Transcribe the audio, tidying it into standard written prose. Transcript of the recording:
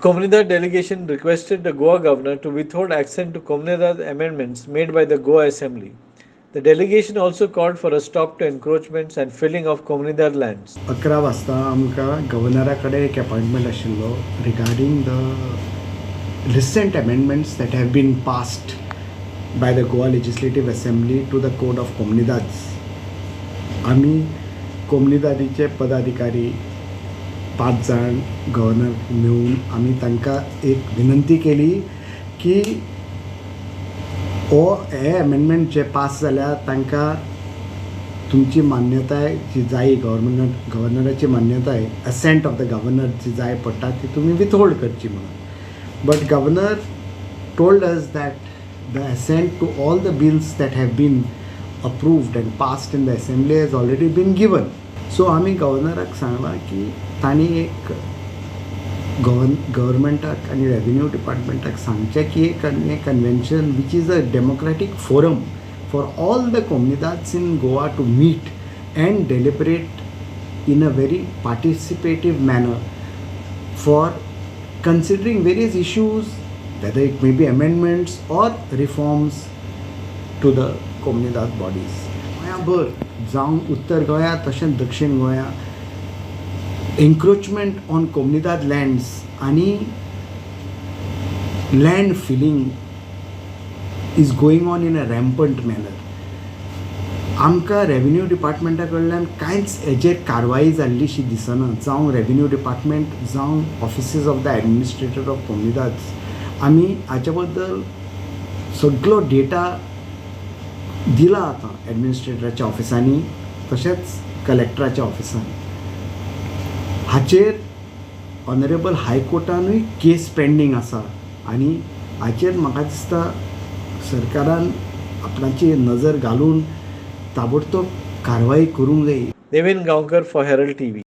Comunidade delegation requested the Goa Governor to withhold accent to Comunidade Amendments made by the Goa Assembly. The delegation also called for a stop to encroachments and filling of Comunidade lands. 11 वाजता आमकां गव्हर्नरा कडेन एक appointment आशिल्लो regarding the recent amendments that have been passed by the Goa Legislative Assembly to the Code of Comunidades. आमी कोमुनिदादीचे पदाधिकारी 5 जाण governor मेळून आमी तांकां एक विनंती केली की हे अमेंडमेंट जे पास जाल्या तांकां तुमची मान्यताय जी जाय गव्हर्नराची मान्यताय असेंट ऑफ द गव्हर्नर जी जाय पडटा ती तुमी विथहोल्ड करची म्हणून. But governor told us that the assent to all the bills that have been approved and passed in the assembly has already been given. So आमी गव्हर्नराक सांगला की तांणी एक गव्हर्मेंटाक आनी रेव्हेन्यू डिपार्टमेंटाक सांगचें की एक convention which is a democratic forum for all the communities in Goa to meet and deliberate in a very participative manner for considering various issues, whether it may be amendments or reforms to the Comunidade bodies. गोंयाभर जावं उत्तर गोंया तशेंच दक्षिण गोंया encroachment on Comunidade lands आनी land filling is going on in a rampant manner. आमकां revenue डिपार्टमेंटा कडल्यान कांयच हेजेर कारवाई जाल्लीशी दिसना. जावं रेव्हेन्यू डिपार्टमेंट जावं offices of the administrator of Comunidades आमी हाचे बद्दल सगळो डेटा दिला आतां एडमिनिस्ट्रेटराच्या ऑफिसांनी तशेंच कलेक्टराच्या ऑफिसान. हाचेर ऑनरेबल हायकोर्टानूय केस पेंडींग आसा आनी हाचेर म्हाका दिसता सरकारान आपणाची नजर घालून ताबडतोब कारवाई करूंक जाय. Devin Gaonkar for Herald TV.